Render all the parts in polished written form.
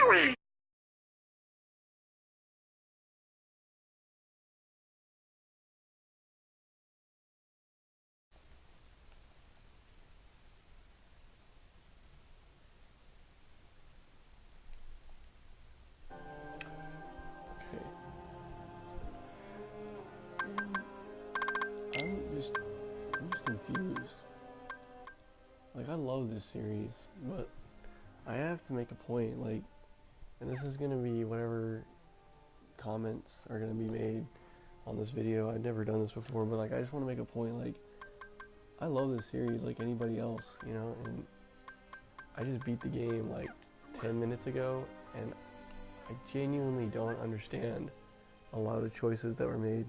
Okay. I'm just confused. Like, I love this series, but I have to make a point, like, and this is gonna be whatever comments are gonna be made on this video. I've never done this before, but like, I just want to make a point, like, I love this series like anybody else, you know, and I just beat the game like 10 minutes ago, and I genuinely don't understand a lot of the choices that were made.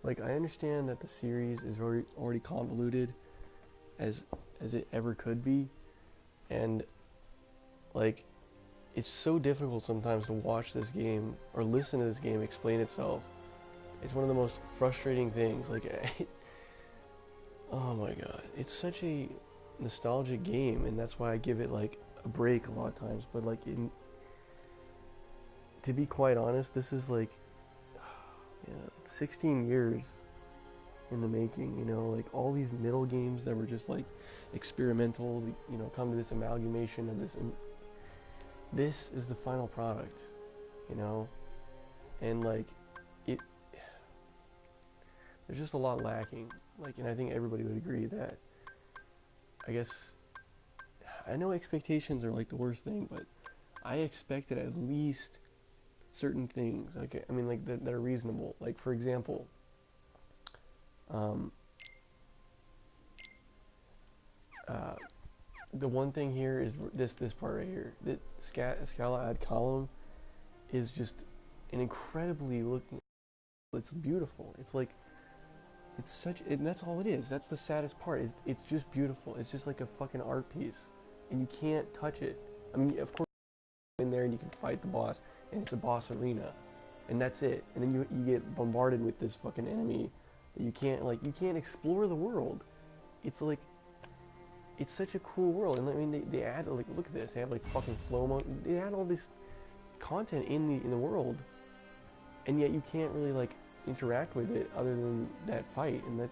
Like, I understand that the series is already convoluted as it ever could be, and like, it's so difficult sometimes to watch this game or listen to this game explain itself. It's one of the most frustrating things. Like, oh my god, it's such a nostalgic game, and that's why I give it like a break a lot of times. But like, to be quite honest, this is like, yeah, 16 years in the making. You know, like all these middle games that were just like experimental. You know, come to this amalgamation of this, and this is the final product. You know, and like it, there's just a lot lacking. Like, and I think everybody would agree that. I guess I know expectations are like the worst thing, but I expected at least certain things. Like, I mean, like that are reasonable. Like, for example, um, uh, the one thing here is this part right here. That Scala ad column is just an incredibly looking. It's beautiful. It's like it's such, and that's all it is. That's the saddest part. It's just beautiful. It's just like a fucking art piece, and you can't touch it. I mean, of course, in there and you can fight the boss, and it's a boss arena, and that's it. And then you get bombarded with this fucking enemy that you can't explore the world. It's like it's such a cool world, and I mean they add, like, look at this. They have like fucking flow mode. They add all this content in the world, and yet you can't really like interact with it other than that fight, and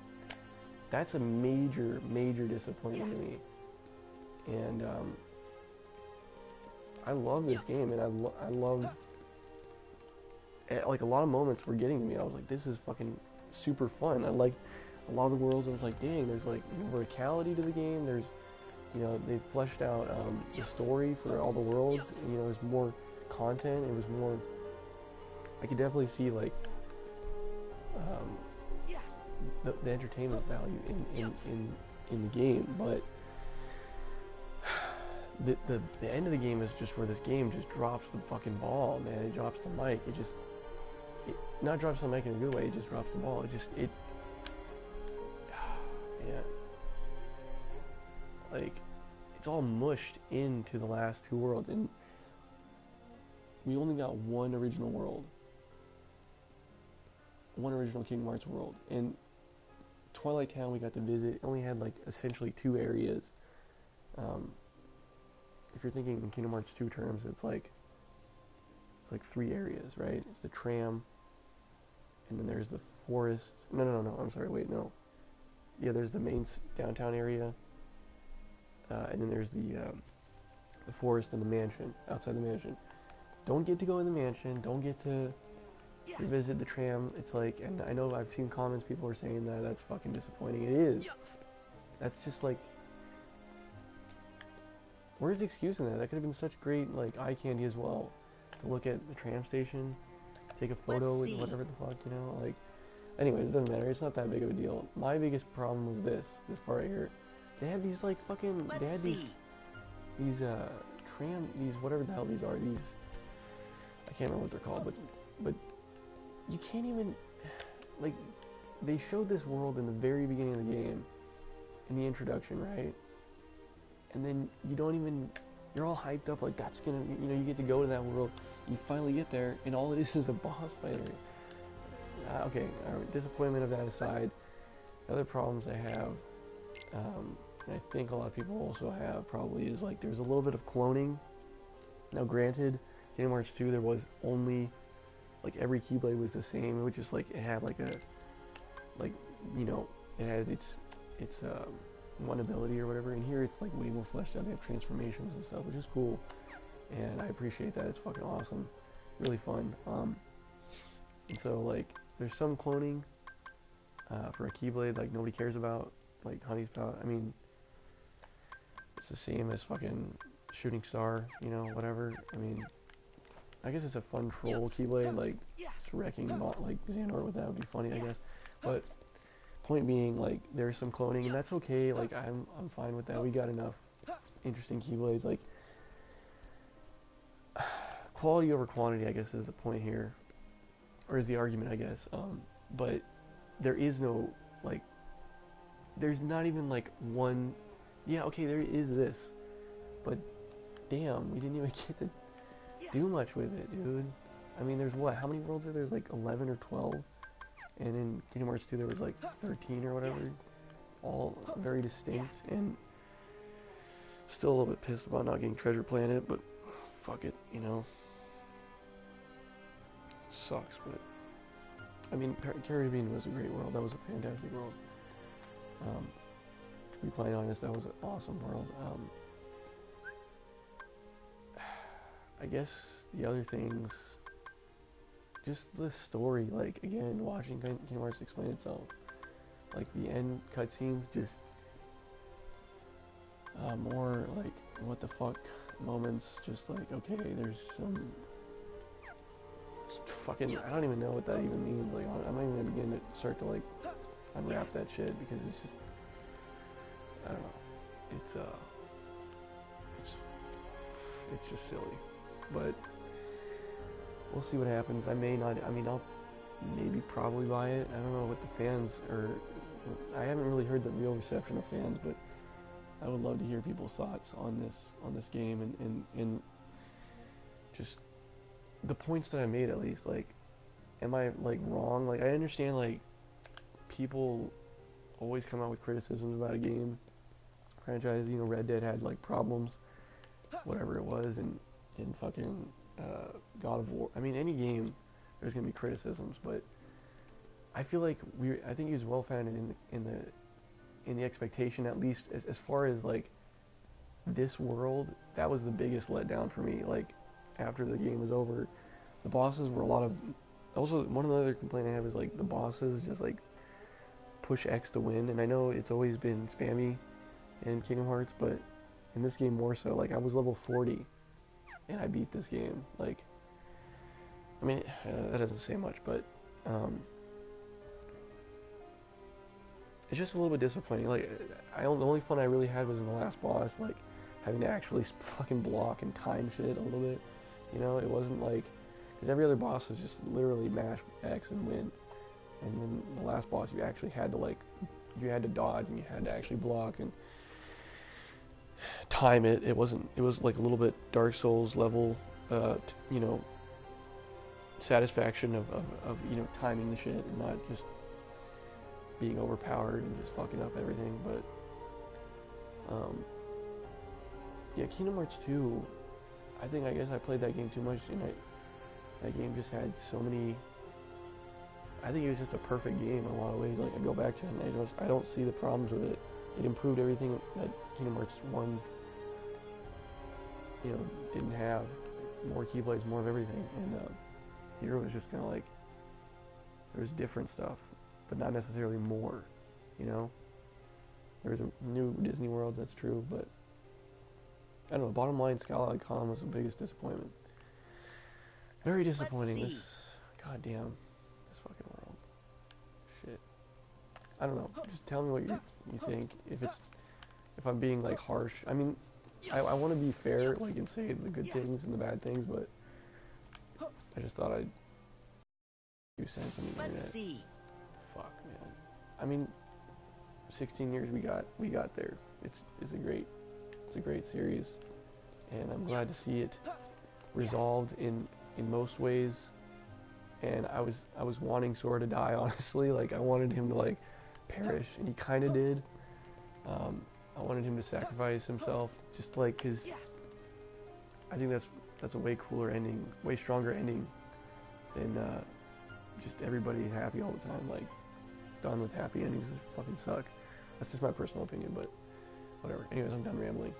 that's a major disappointment to me. And I love this game, and I love, like, a lot of moments were getting to me. I was like, this is fucking super fun. I like a lot of the worlds. I was like, dang, there's like verticality to the game. There's, you know, they fleshed out the story for all the worlds. You know, there's more content. It was more. I could definitely see like the entertainment value in the game, but the end of the game is just where this game just drops the fucking ball, man. It drops the mic. It not drops the mic in a good way. It just drops the ball. Yeah, like it's all mushed into the last two worlds, and we only got one original world, one original Kingdom Hearts world, and Twilight Town we got to visit only had like essentially two areas. Um, if you're thinking in Kingdom Hearts 2 terms, it's like three areas, right? It's the tram, and then there's the forest. No. I'm sorry. Wait, no. Yeah, there's the main downtown area, and then there's the forest and the mansion outside the mansion. Don't get to go in the mansion. Don't get to revisit the tram. It's like, and I know I've seen comments. People are saying that that's fucking disappointing. It is. That's just like, where's the excuse in that? That could have been such great like eye candy as well. To look at the tram station, take a photo with whatever the fuck, you know, like. Anyways, it doesn't matter. It's not that big of a deal. My biggest problem was this part right here. They had these like fucking. They had these tram, these whatever the hell these are. These, I can't remember what they're called, but you can't even, like, they showed this world in the very beginning of the game, in the introduction, right? And then you don't even, you're all hyped up like that's gonna, you know, you get to go to that world. You finally get there, and all it is a boss fight. Okay, disappointment of that aside, other problems I have, and I think a lot of people also have probably, is like there's a little bit of cloning Now, granted, Kingdom Hearts 2, there was only, like, every Keyblade was the same. It was just, like, it had, like, a, like, you know, it had its one ability or whatever. And here it's, like, way more fleshed out. They have transformations and stuff, which is cool. And I appreciate that. It's fucking awesome. Really fun. And so, like, there's some cloning for a Keyblade, like, nobody cares about. Like, Honey Spout, I mean, it's the same as fucking Shooting Star, you know, whatever. I mean, I guess it's a fun troll Keyblade, like, just wrecking, like, Xehanort with that would be funny, I guess. But, point being, like, there's some cloning, and that's okay. Like, I'm fine with that. We got enough interesting Keyblades. Like, quality over quantity, I guess, is the point here. Or is the argument, I guess. But there is no, like, there's not even, like, one, yeah, okay, there is this. But, damn, we didn't even get to do much with it, dude. I mean, there's what? How many worlds are there? There's like 11 or 12. And in Kingdom Hearts 2, there was like 13 or whatever. All very distinct. And still a little bit pissed about not getting Treasure Planet, but fuck it, you know. Sucks, but I mean, Caribbean was a great world. That was a fantastic world. To be quite honest, that was an awesome world. I guess the other things, just the story, like, again, watching Kingdom Hearts explain itself. Like, the end cutscenes, just more, like, what the fuck moments, just like, okay, there's some fucking, I don't even know what that even means. Like, I'm not even gonna begin to start to, like, unwrap that shit, because it's just, I don't know, it's just silly. But we'll see what happens. I may not, I mean, I'll maybe probably buy it. I don't know what the fans are, I haven't really heard the real reception of fans, but I would love to hear people's thoughts on this game, and just the points that I made, at least. Like, am I, like, wrong? Like, I understand, like, people always come out with criticisms about a game franchise. You know, Red Dead had, like, problems, whatever it was, and fucking God of War. I mean, any game, there's gonna be criticisms, but I feel like I think he was well founded in the expectation, at least as far as, like, this world. That was the biggest letdown for me. Like, after the game was over, the bosses were a lot of. Also, one of the other complaint I have is, like, the bosses just, like, push X to win, and I know it's always been spammy in Kingdom Hearts, but in this game more so. Like, I was level 40. And I beat this game. Like, I mean, that doesn't say much, but it's just a little bit disappointing. Like, the only fun I really had was in the last boss, like, having to actually fucking block and time shit a little bit. You know, it wasn't like, because every other boss was just literally mash X and win. And then the last boss, you actually had to, like, you had to dodge and you had to actually block and time it. It was like a little bit Dark Souls level, you know, satisfaction of you know, timing the shit and not just being overpowered and just fucking up everything. But yeah, Kingdom Hearts 2, I guess I played that game too much, and that game just had so many. I think it was just a perfect game in a lot of ways. Like, I go back to it and I don't see the problems with it. It improved everything that Kingdom Hearts 1, you know, didn't have. More Keyblades, more of everything. And here it was just kind of like, there's different stuff, but not necessarily more, you know? There's a new Disney World, that's true, but I don't know. Bottom line, Scala.com was the biggest disappointment. Very disappointing. Goddamn, this fucking world. Shit. I don't know. Just tell me what you think. If I'm being, like, harsh. I mean, I want to be fair, like, and say the good things and the bad things, but I just thought I'd do sense on the internet. Fuck, man. I mean, 16 years we got there. It's a great series, and I'm glad to see it resolved in most ways. And I was wanting Sora to die, honestly. Like, I wanted him to, like, perish, and he kind of did. I wanted him to sacrifice himself, just like, because I think that's a way cooler ending, way stronger ending than just everybody happy all the time. Like, done with happy endings fucking suck. That's just my personal opinion, but whatever. Anyways, I'm done rambling.